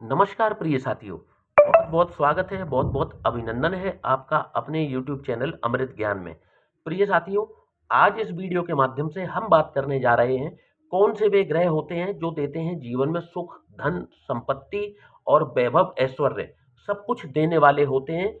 नमस्कार प्रिय साथियों, बहुत बहुत स्वागत है, बहुत बहुत अभिनंदन है आपका अपने YouTube चैनल अमृत ज्ञान में। प्रिय साथियों, आज इस वीडियो के माध्यम से हम बात करने जा रहे हैं कौन से वे ग्रह होते हैं जो देते हैं जीवन में सुख, धन, संपत्ति और वैभव, ऐश्वर्य सब कुछ देने वाले होते हैं।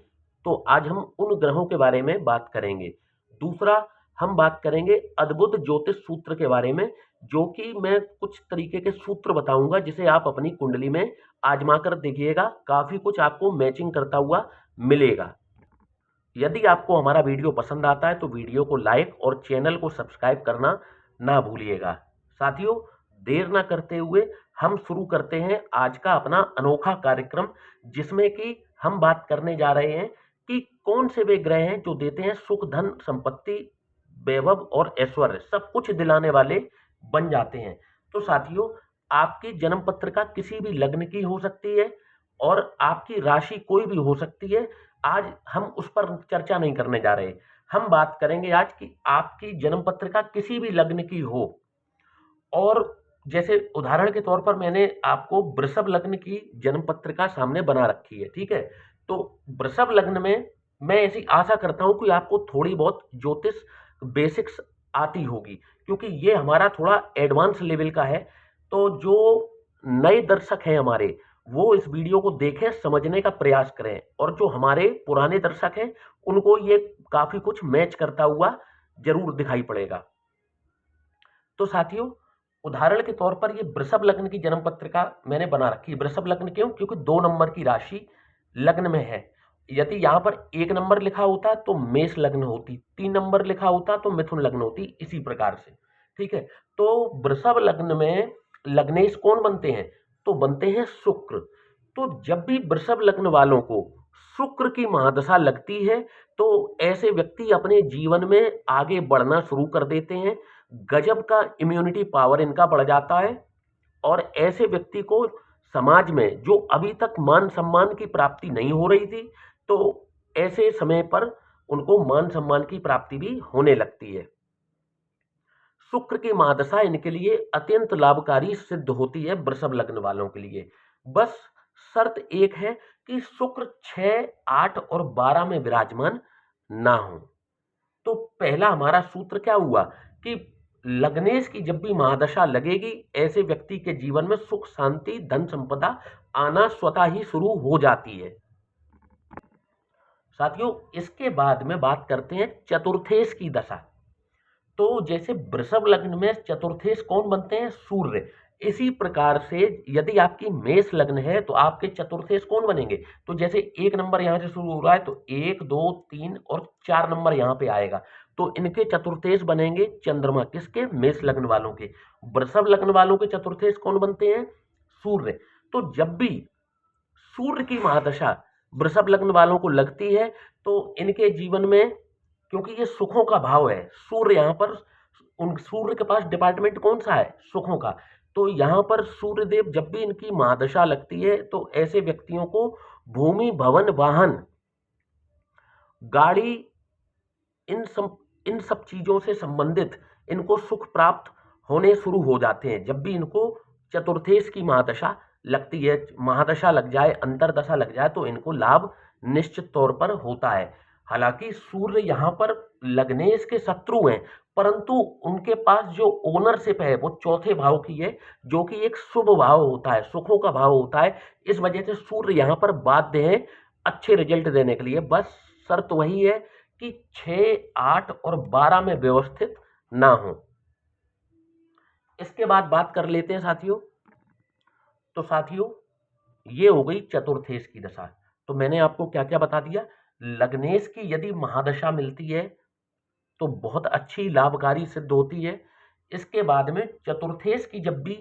तो आज हम उन ग्रहों के बारे में बात करेंगे। दूसरा, हम बात करेंगे अद्भुत ज्योतिष सूत्र के बारे में, जो कि मैं कुछ तरीके के सूत्र बताऊंगा जिसे आप अपनी कुंडली में आजमा कर देखिएगा। काफी कुछ आपको मैचिंग करता हुआ मिलेगा। यदि आपको हमारा वीडियो पसंद आता है तो वीडियो को लाइक और चैनल को सब्सक्राइब करना ना भूलिएगा। साथियों, देर ना करते हुए हम शुरू करते हैं आज का अपना अनोखा कार्यक्रम, जिसमें कि हम बात करने जा रहे हैं कि कौन से वे ग्रह हैं जो देते हैं सुख, धन, संपत्ति, वैभव और ऐश्वर्य सब कुछ दिलाने वाले बन जाते हैं। तो साथियों, आपकी जन्म पत्रिका किसी भी लग्न की हो सकती है और आपकी राशि कोई भी हो सकती है। आज हम उस पर चर्चा नहीं करने जा रहे। हम बात करेंगे आज कि आपकी जन्म पत्रिका किसी भी लग्न की हो, और जैसे उदाहरण के तौर पर मैंने आपको वृषभ लग्न की जन्म पत्रिका सामने बना रखी है, ठीक है। तो वृषभ लग्न में मैं ऐसी आशा करता हूं कि आपको थोड़ी बहुत ज्योतिष बेसिक्स आती होगी, क्योंकि ये हमारा थोड़ा एडवांस लेवल का है। तो जो नए दर्शक हैं हमारे, वो इस वीडियो को देखें, समझने का प्रयास करें, और जो हमारे पुराने दर्शक हैं उनको ये काफी कुछ मैच करता हुआ जरूर दिखाई पड़ेगा। तो साथियों, उदाहरण के तौर पर ये वृषभ लग्न की जन्म पत्रिका मैंने बना रखी है। वृषभ लग्न क्यों? क्योंकि 2 नंबर की राशि लग्न में है। यदि यहाँ पर 1 नंबर लिखा होता तो मेष लग्न होती, 3 नंबर लिखा होता तो मिथुन लग्न होती, इसी प्रकार से, ठीक है। तो वृषभ लग्न में लग्नेश कौन बनते हैं? तो बनते हैं शुक्र। तो जब भी वृषभ लग्न वालों को शुक्र की महादशा लगती है तो ऐसे व्यक्ति अपने जीवन में आगे बढ़ना शुरू कर देते हैं। गजब का इम्यूनिटी पावर इनका बढ़ जाता है, और ऐसे व्यक्ति को समाज में जो अभी तक मान सम्मान की प्राप्ति नहीं हो रही थी, तो ऐसे समय पर उनको मान सम्मान की प्राप्ति भी होने लगती है। शुक्र की महादशा इनके लिए अत्यंत लाभकारी सिद्ध होती है वृषभ लग्न वालों के लिए। बस शर्त एक है कि शुक्र 6, 8 और 12 में विराजमान ना हो। तो पहला हमारा सूत्र क्या हुआ कि लग्नेश की जब भी महादशा लगेगी, ऐसे व्यक्ति के जीवन में सुख, शांति, धन, संपदा आना स्वतः ही शुरू हो जाती है। साथियों, इसके बाद में बात करते हैं चतुर्थेश की दशा। तो जैसे वृषभ लग्न में चतुर्थेश कौन बनते हैं? सूर्य। इसी प्रकार से यदि आपकी मेष लग्न है तो आपके चतुर्थेश कौन बनेंगे? तो जैसे 1 नंबर यहां से शुरू हो रहा है तो 1, 2, 3 और 4 नंबर यहां पे आएगा, तो इनके चतुर्थेश बनेंगे चंद्रमा। किसके? मेष लग्न वालों के। वृषभ लग्न वालों के चतुर्थेश कौन बनते हैं? सूर्य। तो जब भी सूर्य की महादशा वृषभ लग्न वालों को लगती है तो इनके जीवन में, क्योंकि ये सुखों का भाव है, सूर्य यहाँ पर, उन सूर्य के पास डिपार्टमेंट कौन सा है? सुखों का। तो यहाँ पर सूर्य देव जब भी इनकी महादशा लगती है तो ऐसे व्यक्तियों को भूमि, भवन, वाहन, गाड़ी, इन सब चीजों से संबंधित इनको सुख प्राप्त होने शुरू हो जाते हैं जब भी इनको चतुर्थेश की महादशा लगती है। महादशा लग जाए, अंतरदशा लग जाए, तो इनको लाभ निश्चित तौर पर होता है। हालांकि सूर्य यहाँ पर लग्नेश के शत्रु हैं, परंतु उनके पास जो ओनरशिप है वो चौथे भाव की है, जो कि एक शुभ भाव होता है, सुखों का भाव होता है। इस वजह से सूर्य यहाँ पर बाध्य है अच्छे रिजल्ट देने के लिए। बस शर्त वही है कि 6, 8 और 12 में व्यवस्थित ना हो। इसके बाद बात कर लेते हैं साथियों। तो साथियों, ये हो गई चतुर्थेश की दशा। तो मैंने आपको क्या क्या बता दिया। लग्नेश की यदि महादशा मिलती है तो बहुत अच्छी लाभकारी सिद्ध होती है। इसके बाद में चतुर्थेश की जब भी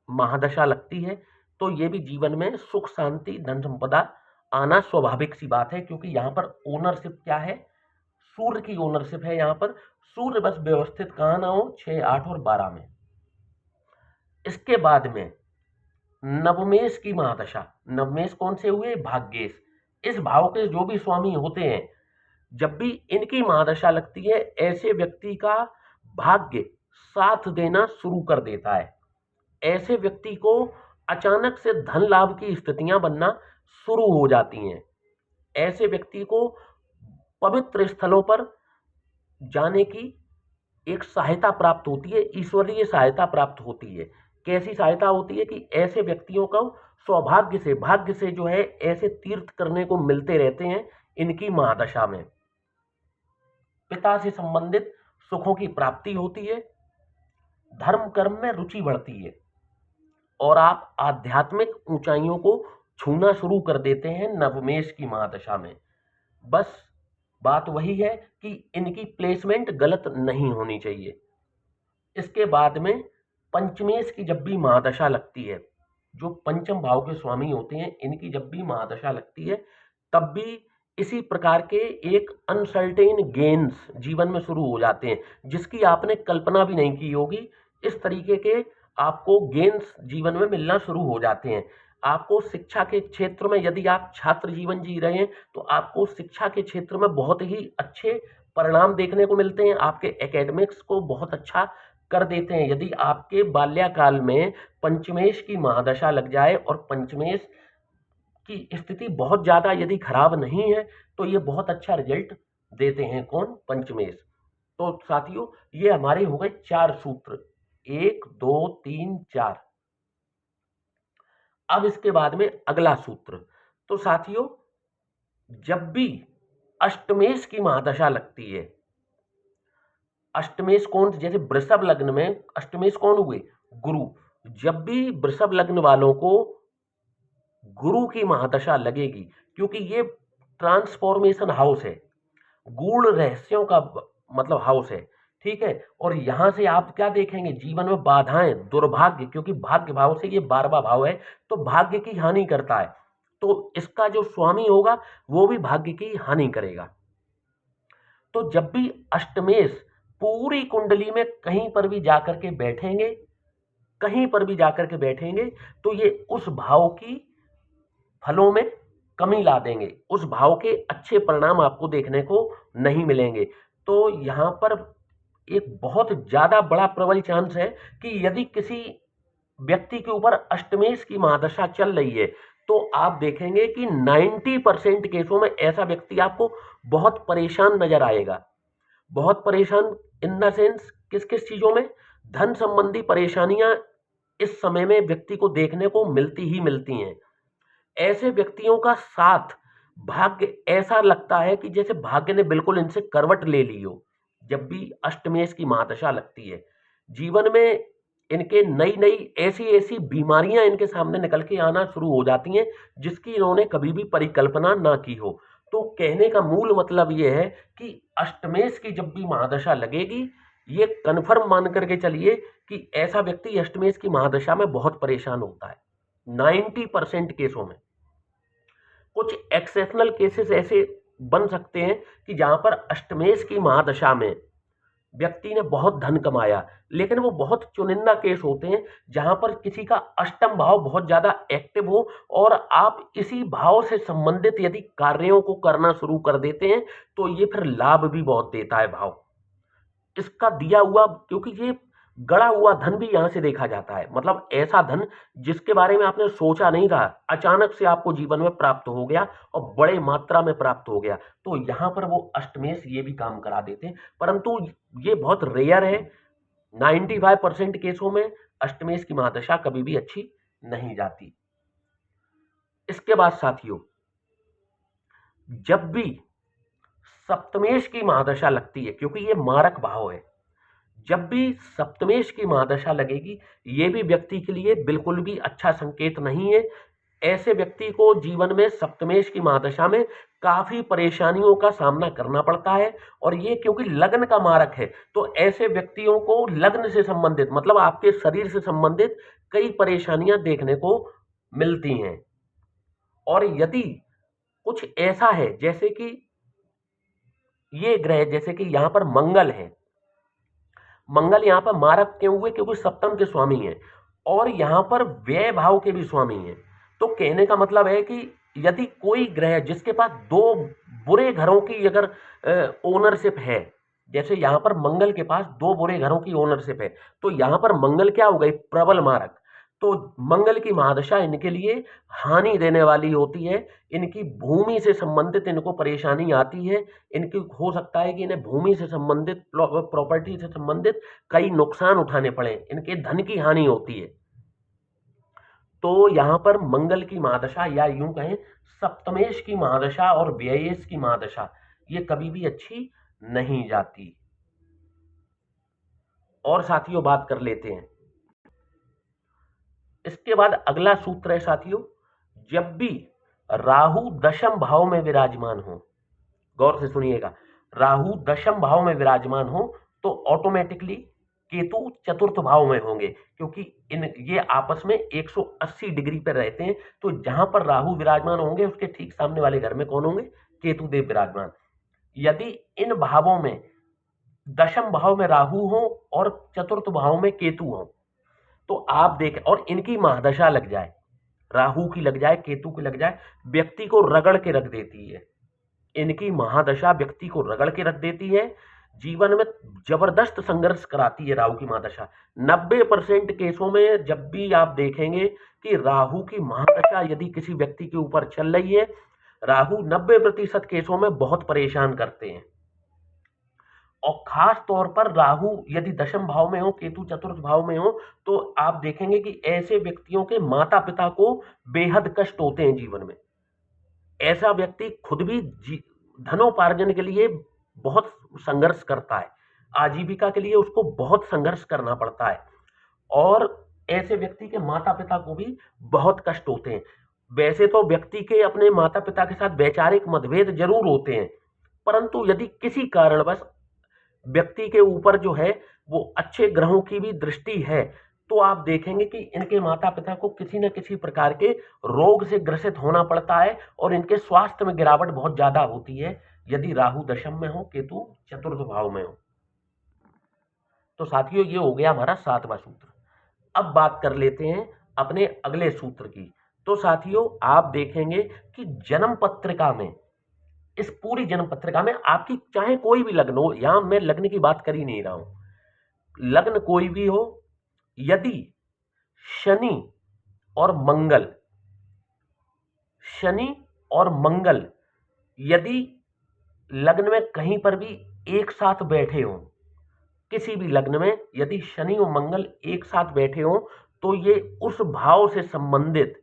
महादशा लगती है तो ये भी जीवन में सुख, शांति, धन, संपदा आना स्वाभाविक सी बात है, क्योंकि यहाँ पर ओनरशिप क्या है? सूर्य की ओनरशिप है। यहाँ पर सूर्य बस व्यवस्थित कहाँ ना हो? 6, 8 और 12 में। इसके बाद में नवमेश की महादशा। नवमेश कौन से हुए? भाग्येश। इस भाव के जो भी स्वामी होते हैं, जब भी इनकी महादशा लगती है, ऐसे व्यक्ति का भाग्य साथ देना शुरू कर देता है। ऐसे व्यक्ति को अचानक से धन लाभ की स्थितियां बनना शुरू हो जाती हैं। ऐसे व्यक्ति को पवित्र स्थलों पर जाने की एक सहायता प्राप्त होती है, ईश्वरीय सहायता प्राप्त होती है। कैसी सहायता होती है कि ऐसे व्यक्तियों को सौभाग्य से, भाग्य से जो है ऐसे तीर्थ करने को मिलते रहते हैं इनकी महादशा में। पिता से संबंधित सुखों की प्राप्ति होती है, धर्म कर्म में रुचि बढ़ती है और आप आध्यात्मिक ऊंचाइयों को छूना शुरू कर देते हैं नवमेश की महादशा में। बस बात वही है कि इनकी प्लेसमेंट गलत नहीं होनी चाहिए। इसके बाद में पंचमेश की जब भी महादशा लगती है, जो पंचम भाव के स्वामी होते हैं, इनकी जब भी महादशा लगती है तब भी इसी प्रकार के एक अनसर्टेन गेन्स जीवन में शुरू हो जाते हैं, जिसकी आपने कल्पना भी नहीं की होगी। इस तरीके के आपको गेन्स जीवन में मिलना शुरू हो जाते हैं। आपको शिक्षा के क्षेत्र में, यदि आप छात्र जीवन जी रहे हैं तो आपको शिक्षा के क्षेत्र में बहुत ही अच्छे परिणाम देखने को मिलते हैं, आपके एकेडमिक्स को बहुत अच्छा कर देते हैं। यदि आपके बाल्यकाल में पंचमेश की महादशा लग जाए और पंचमेश की स्थिति बहुत ज्यादा यदि खराब नहीं है तो ये बहुत अच्छा रिजल्ट देते हैं। कौन? पंचमेश। तो साथियों, ये हमारे हो गए 4 सूत्र, 1 2 3 4। अब इसके बाद में अगला सूत्र। तो साथियों, जब भी अष्टमेश की महादशा लगती है, अष्टमेश कौन? जैसे वृषभ लग्न में अष्टमेश कौन हुए? गुरु। जब भी वृषभ लग्न वालों को गुरु की महादशा लगेगी, क्योंकि ये ट्रांसफॉर्मेशन हाउस है, गूढ़ रहस्यों का मतलब हाउस है, ठीक है। और यहां से आप क्या देखेंगे? जीवन में बाधाएं, दुर्भाग्य, क्योंकि भाग्य भाव से ये 12वां भाव है तो भाग्य की हानि करता है, तो इसका जो स्वामी होगा वो भी भाग्य की हानि करेगा। तो जब भी अष्टमेश पूरी कुंडली में कहीं पर भी जाकर के बैठेंगे, कहीं पर भी जाकर के बैठेंगे, तो ये उस भाव की फलों में कमी ला देंगे, उस भाव के अच्छे परिणाम आपको देखने को नहीं मिलेंगे। तो यहां पर एक बहुत ज्यादा बड़ा प्रबल चांस है कि यदि किसी व्यक्ति के ऊपर अष्टमेश की महादशा चल रही है तो आप देखेंगे कि 90% केसों में ऐसा व्यक्ति आपको बहुत परेशान नजर आएगा। बहुत परेशान इन द सेंस किस किस चीजों में? धन संबंधी परेशानियां इस समय में व्यक्ति को देखने को मिलती ही मिलती हैं। ऐसे व्यक्तियों का साथ भाग्य ऐसा लगता है कि जैसे भाग्य ने बिल्कुल इनसे करवट ले ली हो। जब भी अष्टमेश की महादशा लगती है, जीवन में इनके नई नई ऐसी ऐसी बीमारियां इनके सामने निकल के आना शुरू हो जाती हैं जिसकी इन्होंने कभी भी परिकल्पना ना की हो। तो कहने का मूल मतलब ये है कि अष्टमेश की जब भी महादशा लगेगी, ये कन्फर्म मान करके चलिए कि ऐसा व्यक्ति अष्टमेश की महादशा में बहुत परेशान होता है 90% केसों में। कुछ एक्सेप्शनल केसेस ऐसे बन सकते हैं कि जहां पर अष्टमेश की महादशा में व्यक्ति ने बहुत धन कमाया, लेकिन वो बहुत चुनिंदा केस होते हैं जहां पर किसी का अष्टम भाव बहुत ज्यादा एक्टिव हो और आप इसी भाव से संबंधित यदि कार्यों को करना शुरू कर देते हैं तो ये फिर लाभ भी बहुत देता है भाव इसका दिया हुआ, क्योंकि ये गड़ा हुआ धन भी यहां से देखा जाता है। मतलब ऐसा धन जिसके बारे में आपने सोचा नहीं था, अचानक से आपको जीवन में प्राप्त हो गया और बड़े मात्रा में प्राप्त हो गया, तो यहां पर वो अष्टमेश ये भी काम करा देते हैं। परंतु ये बहुत रेयर है, 95% केसों में अष्टमेश की महादशा कभी भी अच्छी नहीं जाती। इसके बाद साथियों, जब भी सप्तमेश की महादशा लगती है, क्योंकि ये मारक भाव है, जब भी सप्तमेश की महादशा लगेगी, ये भी व्यक्ति के लिए बिल्कुल भी अच्छा संकेत नहीं है। ऐसे व्यक्ति को जीवन में सप्तमेश की महादशा में काफी परेशानियों का सामना करना पड़ता है, और ये क्योंकि लग्न का मारक है तो ऐसे व्यक्तियों को लग्न से संबंधित, मतलब आपके शरीर से संबंधित कई परेशानियां देखने को मिलती हैं। और यदि कुछ ऐसा है जैसे कि ये ग्रह, जैसे कि यहां पर मंगल है, मंगल यहाँ पर मारक क्यों हुए? क्योंकि सप्तम के स्वामी हैं और यहाँ पर व्यय भाव के भी स्वामी हैं। तो कहने का मतलब है कि यदि कोई ग्रह जिसके पास 2 बुरे घरों की अगर ओनरशिप है, जैसे यहाँ पर मंगल के पास 2 बुरे घरों की ओनरशिप है, तो यहाँ पर मंगल क्या हो गई? प्रबल मारक। तो मंगल की महादशा इनके लिए हानि देने वाली होती है। इनकी भूमि से संबंधित इनको परेशानी आती है। इनकी हो सकता है कि इन्हें भूमि से संबंधित, प्रॉपर्टी से संबंधित कई नुकसान उठाने पड़े, इनके धन की हानि होती है। तो यहां पर मंगल की महादशा, या यूं कहें सप्तमेश की महादशा और व्ययेश की महादशा, ये कभी भी अच्छी नहीं जाती। और साथियों बात कर लेते हैं, इसके बाद अगला सूत्र है साथियों, जब भी राहु दशम भाव में विराजमान हो, गौर से सुनिएगा, राहु दशम भाव में विराजमान हो तो ऑटोमेटिकली केतु चतुर्थ भाव में होंगे, क्योंकि ये आपस में 180 डिग्री पर रहते हैं। तो जहां पर राहु विराजमान होंगे उसके ठीक सामने वाले घर में कौन होंगे? केतु देव विराजमान। यदि इन भावों में, दशम भाव में राहु हो और चतुर्थ भाव में केतु हो, तो आप देखें, और इनकी महादशा लग जाए, राहु की लग जाए, केतु की लग जाए, व्यक्ति को रगड़ के रख देती है। इनकी महादशा व्यक्ति को रगड़ के रख देती है, जीवन में जबरदस्त संघर्ष कराती है राहु की महादशा। 90% केसों में जब भी आप देखेंगे कि राहु की महादशा यदि किसी व्यक्ति के ऊपर चल रही है, राहु 90% केसों में बहुत परेशान करते हैं। और खास तौर पर राहु यदि दशम भाव में हो, केतु चतुर्थ भाव में हो, तो आप देखेंगे कि ऐसे व्यक्तियों के माता पिता को बेहद कष्ट होते हैं जीवन में। ऐसा व्यक्ति खुद भी धनोपार्जन के लिए बहुत संघर्ष करता है, आजीविका के लिए उसको बहुत संघर्ष करना पड़ता है, और ऐसे व्यक्ति के माता पिता को भी बहुत कष्ट होते हैं। वैसे तो व्यक्ति के अपने माता पिता के साथ वैचारिक मतभेद जरूर होते हैं, परंतु यदि किसी कारणवश व्यक्ति के ऊपर जो है वो अच्छे ग्रहों की भी दृष्टि है, तो आप देखेंगे कि इनके माता पिता को किसी न किसी प्रकार के रोग से ग्रसित होना पड़ता है और इनके स्वास्थ्य में गिरावट बहुत ज्यादा होती है यदि राहु दशम में हो, केतु चतुर्थ भाव में हो। तो साथियों ये हो गया हमारा 7वां सूत्र। अब बात कर लेते हैं अपने अगले सूत्र की। तो साथियों आप देखेंगे कि जन्म पत्रिका में, इस पूरी जन्म पत्रिका में आपकी चाहे कोई भी लग्न हो, यहां मैं लग्न की बात कर ही नहीं रहा हूं, लग्न कोई भी हो, यदि शनि और मंगल यदि लग्न में कहीं पर भी एक साथ बैठे हो, किसी भी लग्न में यदि शनि और मंगल एक साथ बैठे हो, तो ये उस भाव से संबंधित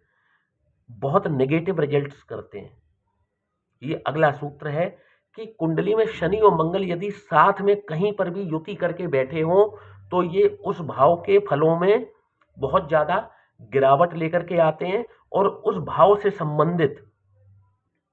बहुत नेगेटिव रिजल्ट्स करते हैं। ये अगला सूत्र है कि कुंडली में शनि और मंगल यदि साथ में कहीं पर भी युति करके बैठे हो, तो ये उस भाव के फलों में बहुत ज्यादा गिरावट लेकर के आते हैं और उस भाव से संबंधित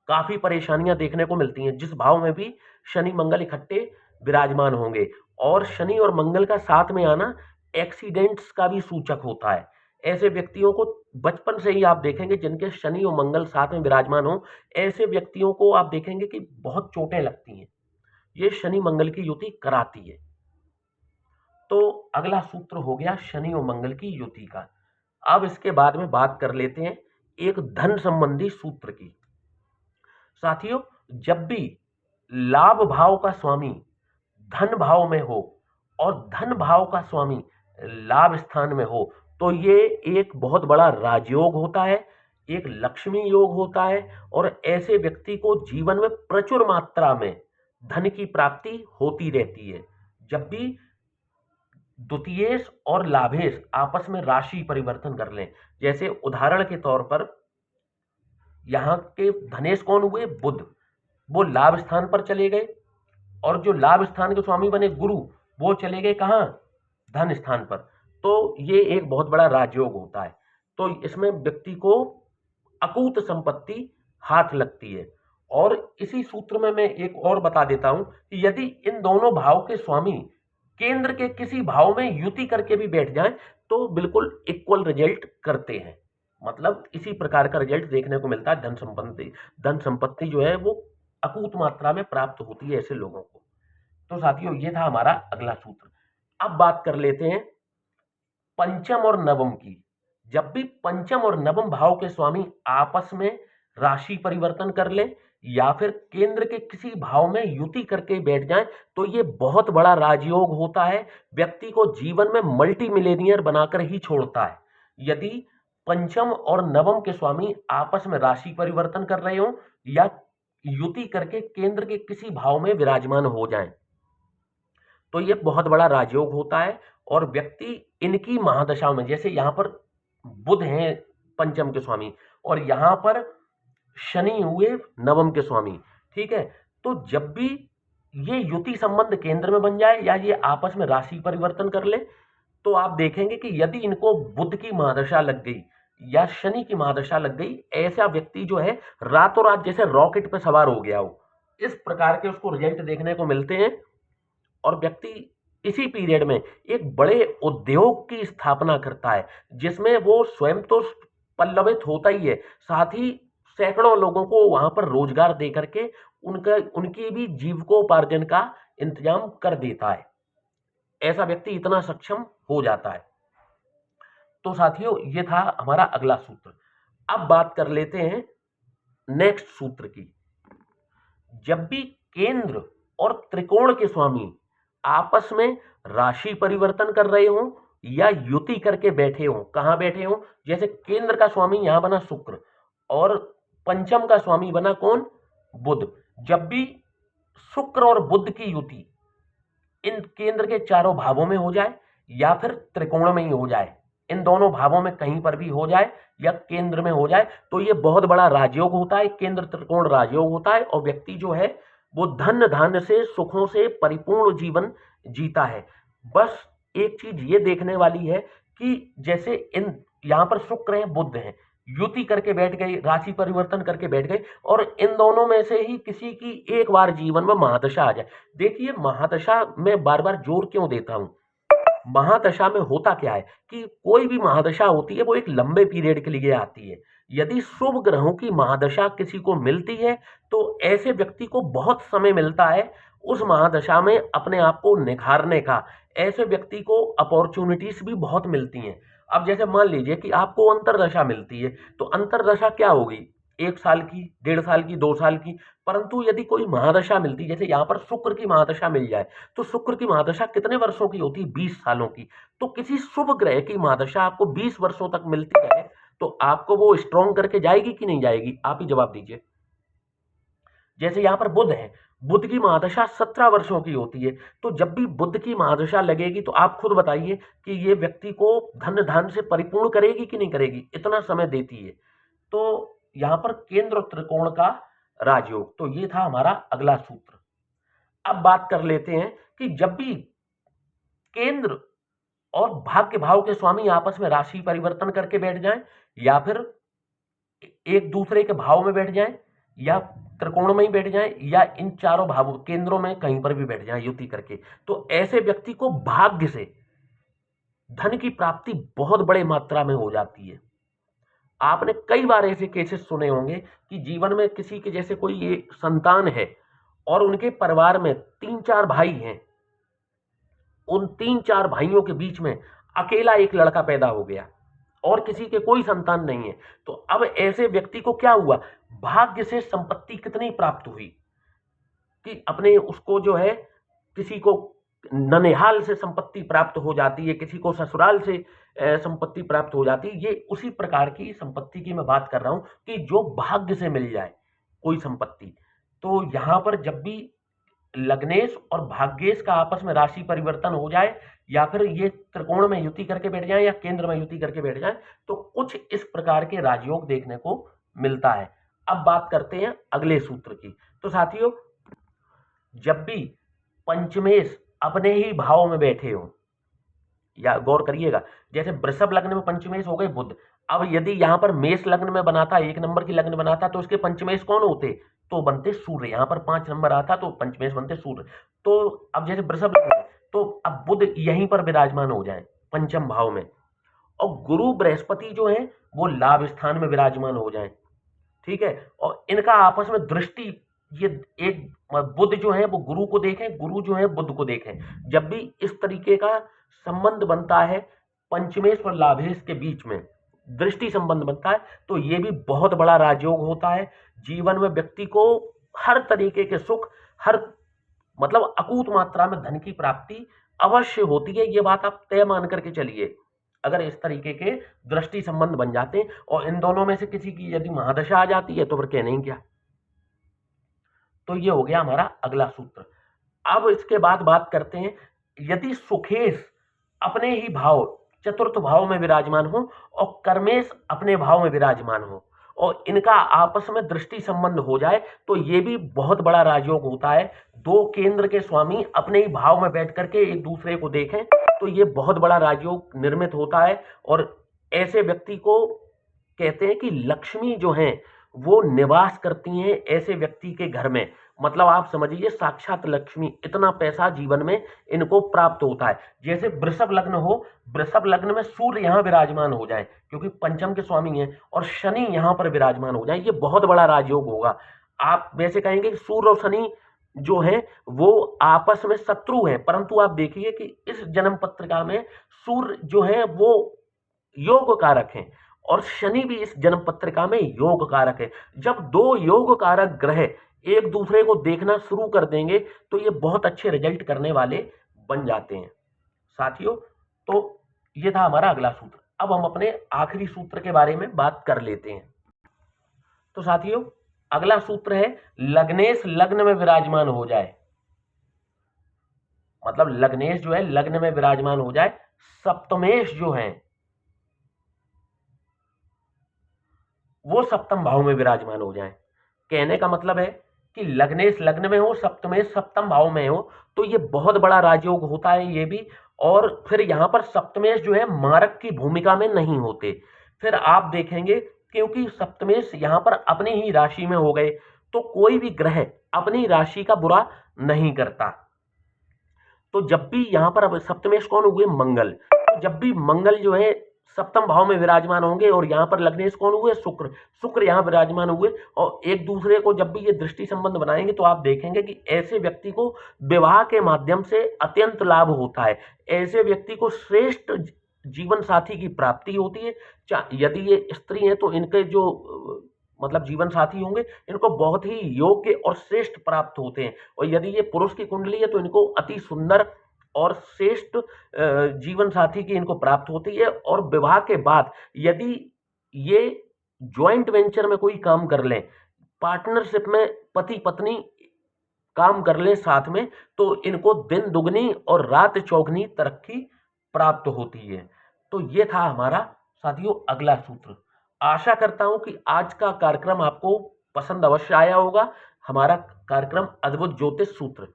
काफी परेशानियां देखने को मिलती हैं, जिस भाव में भी शनि मंगल इकट्ठे विराजमान होंगे। और शनि और मंगल का साथ में आना एक्सीडेंट्स का भी सूचक होता है। ऐसे व्यक्तियों को बचपन से ही आप देखेंगे, जिनके शनि और मंगल साथ में विराजमान हो, ऐसे व्यक्तियों को आप देखेंगे कि बहुत चोटें लगती हैं, ये शनि मंगल की युति कराती है। तो अगला सूत्र हो गया शनि और मंगल की युति का। अब इसके बाद में बात कर लेते हैं एक धन संबंधी सूत्र की। साथियों जब भी लाभ भाव का स्वामी धन भाव में हो और धन भाव का स्वामी लाभ स्थान में हो, तो ये एक बहुत बड़ा राजयोग होता है, एक लक्ष्मी योग होता है, और ऐसे व्यक्ति को जीवन में प्रचुर मात्रा में धन की प्राप्ति होती रहती है। जब भी द्वितीयेश और लाभेश आपस में राशि परिवर्तन कर लें, जैसे उदाहरण के तौर पर यहाँ के धनेश कौन हुए? बुध, वो लाभ स्थान पर चले गए, और जो लाभ स्थान के स्वामी बने गुरु, वो चले गए कहाँ? धन स्थान पर। तो ये एक बहुत बड़ा राजयोग होता है। तो इसमें व्यक्ति को अकूत संपत्ति हाथ लगती है। और इसी सूत्र में मैं एक और बता देता हूं कि यदि इन दोनों भाव के स्वामी केंद्र के किसी भाव में युति करके भी बैठ जाएं, तो बिल्कुल इक्वल रिजल्ट करते हैं। मतलब इसी प्रकार का रिजल्ट देखने को मिलता है। धन संपत्ति जो है वो अकूत मात्रा में प्राप्त होती है ऐसे लोगों को। तो साथियों ये था हमारा अगला सूत्र। अब बात कर लेते हैं पंचम और नवम की। जब भी पंचम और नवम भाव के स्वामी आपस में राशि परिवर्तन कर ले या फिर केंद्र के किसी भाव में युति करके बैठ जाएं, तो ये बहुत बड़ा राजयोग होता है। व्यक्ति को जीवन में मल्टी मिलेनियर बनाकर ही छोड़ता है। यदि पंचम और नवम के स्वामी आपस में राशि परिवर्तन कर रहे हो या युति करके केंद्र के किसी भाव में विराजमान हो जाएं, तो ये बहुत बड़ा राजयोग होता है। और व्यक्ति इनकी महादशा में, जैसे यहां पर बुध हैं पंचम के स्वामी और यहां पर शनि हुए नवम के स्वामी, ठीक है, तो जब भी ये युति संबंध केंद्र में बन जाए या ये आपस में राशि परिवर्तन कर ले, तो आप देखेंगे कि यदि इनको बुध की महादशा लग गई या शनि की महादशा लग गई, ऐसा व्यक्ति जो है रातों रात जैसे रॉकेट पर सवार हो गया हो, इस प्रकार के उसको रिजल्ट देखने को मिलते हैं। और व्यक्ति इसी पीरियड में एक बड़े उद्योग की स्थापना करता है, जिसमें वो स्वयं तो पल्लवित होता ही है, साथ ही सैकड़ों लोगों को वहां पर रोजगार दे करके उनकी भी जीविकोपार्जन का इंतजाम कर देता है। ऐसा व्यक्ति इतना सक्षम हो जाता है। तो साथियों, ये था हमारा अगला सूत्र। अब बात कर लेते हैं नेक्स्ट सूत्र की। जब भी केंद्र और त्रिकोण के स्वामी आपस में राशि परिवर्तन कर रहे हो या युति करके बैठे हो, कहां बैठे हो, जैसे केंद्र का स्वामी यहां बना शुक्र और पंचम का स्वामी बना कौन, बुध। जब भी शुक्र और बुध की युति इन केंद्र के चारों भावों में हो जाए या फिर त्रिकोण में ही हो जाए, इन दोनों भावों में कहीं पर भी हो जाए या केंद्र में हो जाए, तो ये बहुत बड़ा राजयोग होता है, केंद्र त्रिकोण राजयोग होता है। और व्यक्ति जो है वो धन धान्य से सुखों से परिपूर्ण जीवन जीता है। बस एक चीज ये देखने वाली है कि जैसे इन यहाँ पर शुक्र है बुध है, युति करके बैठ गए, राशि परिवर्तन करके बैठ गए, और इन दोनों में से ही किसी की एक बार जीवन में महादशा आ जाए। देखिए, महादशा में बार बार जोर क्यों देता हूं, महादशा में होता क्या है कि कोई भी महादशा होती है वो एक लंबे पीरियड के लिए आती है। यदि शुभ ग्रहों की महादशा किसी को मिलती है तो ऐसे व्यक्ति को बहुत समय मिलता है उस महादशा में अपने आप को निखारने का। ऐसे व्यक्ति को अपॉर्चुनिटीज भी बहुत मिलती हैं। अब जैसे मान लीजिए कि आपको अंतरदशा मिलती है, तो अंतरदशा क्या होगी, 1 साल की, 1.5 साल की, 2 साल की। परंतु यदि कोई महादशा मिलती, जैसे यहाँ पर शुक्र की महादशा मिल जाए, तो शुक्र की महादशा कितने वर्षों की होती है, 20 सालों की। तो किसी शुभ ग्रह की महादशा आपको 20 वर्षों तक मिलती है, तो आपको वो स्ट्रॉन्ग करके जाएगी कि नहीं जाएगी, आप ही जवाब दीजिए। जैसे यहाँ पर बुध है, बुध की महादशा 17 वर्षों की होती है, तो जब भी बुध की महादशा लगेगी तो आप खुद बताइए कि ये व्यक्ति को धन धान से परिपूर्ण करेगी कि नहीं करेगी, इतना समय देती है। तो यहाँ पर केंद्र और त्रिकोण का राजयोग, तो ये था हमारा अगला सूत्र। अब बात कर लेते हैं कि जब भी केंद्र और भाग्य भाव के स्वामी आपस में राशि परिवर्तन करके बैठ जाएं या फिर एक दूसरे के भाव में बैठ जाएं या त्रिकोण में ही बैठ जाएं या इन चारों भावों केंद्रों में कहीं पर भी बैठ जाएं युति करके, तो ऐसे व्यक्ति को भाग्य से धन की प्राप्ति बहुत बड़े मात्रा में हो जाती है। आपने कई बार ऐसे केसेस सुने होंगे कि जीवन में किसी के जैसे कोई ये संतान है और उनके परिवार में 3-4 भाई हैं, उन 3-4 भाइयों के बीच में अकेला एक लड़का पैदा हो गया और किसी के कोई संतान नहीं है। तो अब ऐसे व्यक्ति को क्या हुआ, भाग्य से संपत्ति कितनी प्राप्त हुई कि अपने उसको जो है किसी को ननिहाल से संपत्ति प्राप्त हो जाती है, किसी को ससुराल से संपत्ति प्राप्त हो जाती है। ये उसी प्रकार की संपत्ति की मैं बात कर रहा हूं कि जो भाग्य से मिल जाए कोई संपत्ति। तो यहां पर जब भी लग्नेश और भाग्येश का आपस में राशि परिवर्तन हो जाए या फिर ये त्रिकोण में युति करके बैठ जाए या केंद्र में युति करके बैठ जाए, तो कुछ इस प्रकार के राजयोग देखने को मिलता है। अब बात करते हैं अगले सूत्र की। तो साथियों, जब भी पंचमेश अपने ही भाव में बैठे हो, या गौर करिएगा, जैसे वृषभ लग्न में पंचमेश हो गए बुध, अब यदि यहां पर मेष लग्न में बनाता, 1 नंबर की लग्न बनाता, तो उसके पंचमेश कौन होते, तो बनते सूर्य। यहां पर 5 नंबर आता तो पंचमेश बनते सूर्य। तो अब जैसे वृषभ लग्न है, तो अब बुध यहीं पर विराजमान हो जाए पंचम भाव में, और गुरु बृहस्पति जो है वो लाभ स्थान में विराजमान हो जाए, ठीक है, और इनका आपस में दृष्टि, ये एक बुध जो है वो गुरु को देखें, गुरु जो है बुध को देखें। जब भी इस तरीके का संबंध बनता है पंचमेश और लाभेश के बीच में, दृष्टि संबंध बनता है, तो ये भी बहुत बड़ा राजयोग होता है। जीवन में व्यक्ति को हर तरीके के सुख, हर मतलब अकूत मात्रा में धन की प्राप्ति अवश्य होती है। ये बात आप तय मान करके चलिए। अगर इस तरीके के दृष्टि संबंध बन जाते हैं और इन दोनों में से किसी की यदि महादशा आ जाती है तो फिर कहने ही क्या। तो ये हो गया हमारा अगला सूत्र। अब इसके बाद बात करते हैं, यदि सुखेश अपने ही भाव चतुर्थ भाव में विराजमान हो और कर्मेश अपने भाव में विराजमान हो और इनका आपस में दृष्टि संबंध हो जाए तो ये भी बहुत बड़ा राजयोग होता है। दो केंद्र के स्वामी अपने ही भाव में बैठ करके एक दूसरे को देखें तो ये बहुत बड़ा राजयोग निर्मित होता है और ऐसे व्यक्ति को कहते हैं कि लक्ष्मी जो है वो निवास करती हैं ऐसे व्यक्ति के घर में। मतलब आप समझिए साक्षात लक्ष्मी, इतना पैसा जीवन में इनको प्राप्त होता है। जैसे वृषभ लग्न हो, वृषभ लग्न में सूर्य यहाँ विराजमान हो जाए क्योंकि पंचम के स्वामी हैं और शनि यहाँ पर विराजमान हो जाए, ये बहुत बड़ा राजयोग होगा। आप वैसे कहेंगे कि सूर्य और शनि जो है वो आपस में शत्रु हैं, परंतु आप देखिए कि इस जन्म पत्रिका में सूर्य जो है वो योग कारक हैं और शनि भी इस जन्म पत्रिका में योग कारक है। जब दो योग कारक ग्रह एक दूसरे को देखना शुरू कर देंगे तो ये बहुत अच्छे रिजल्ट करने वाले बन जाते हैं साथियों। तो ये था हमारा अगला सूत्र। अब हम अपने आखिरी सूत्र के बारे में बात कर लेते हैं। तो साथियों अगला सूत्र है लग्नेश लग्न में विराजमान हो जाए, मतलब लग्नेश जो है लग्न में विराजमान हो जाए, सप्तमेश जो है वो सप्तम भाव में विराजमान हो जाए। कहने का मतलब है कि लग्नेश लग्न में हो, सप्तमेश सप्तम भाव में हो तो ये बहुत बड़ा राजयोग होता है ये भी। और फिर यहाँ पर सप्तमेश जो है मारक की भूमिका में नहीं होते। फिर आप देखेंगे क्योंकि सप्तमेश यहाँ पर अपनी ही राशि में हो गए तो कोई भी ग्रह अपनी राशि का बुरा नहीं करता। तो जब भी यहाँ पर अब सप्तमेश कौन हुए, मंगल, तो जब भी मंगल जो है सप्तम भाव में विराजमान होंगे और यहाँ पर लग्नेश कौन हुए, शुक्र, शुक्र यहाँ विराजमान हुए और एक दूसरे को जब भी ये दृष्टि संबंध बनाएंगे तो आप देखेंगे कि ऐसे व्यक्ति को विवाह के माध्यम से अत्यंत लाभ होता है। ऐसे व्यक्ति को श्रेष्ठ जीवन साथी की प्राप्ति होती है। यदि ये स्त्री है तो इनके जो मतलब जीवन साथी होंगे इनको बहुत ही योग्य और श्रेष्ठ प्राप्त होते हैं और यदि ये पुरुष की कुंडली है तो इनको अति सुंदर और श्रेष्ठ जीवन साथी की इनको प्राप्त होती है। और विवाह के बाद यदि ये जॉइंट वेंचर में कोई काम कर लें, पार्टनरशिप में पति पत्नी काम कर ले साथ में, तो इनको दिन दुगनी और रात चौगनी तरक्की प्राप्त होती है। तो ये था हमारा साथियों अगला सूत्र। आशा करता हूं कि आज का कार्यक्रम आपको पसंद अवश्य आया होगा, हमारा कार्यक्रम अद्भुत ज्योतिष सूत्र।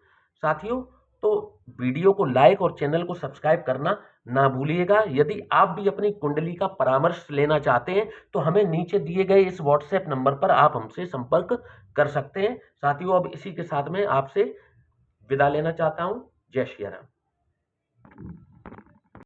साथियों तो वीडियो को लाइक और चैनल को सब्सक्राइब करना ना भूलिएगा। यदि आप भी अपनी कुंडली का परामर्श लेना चाहते हैं तो हमें नीचे दिए गए इस व्हाट्सएप नंबर पर आप हमसे संपर्क कर सकते हैं। साथियों अब इसी के साथ में आपसे विदा लेना चाहता हूं। जय श्री राम।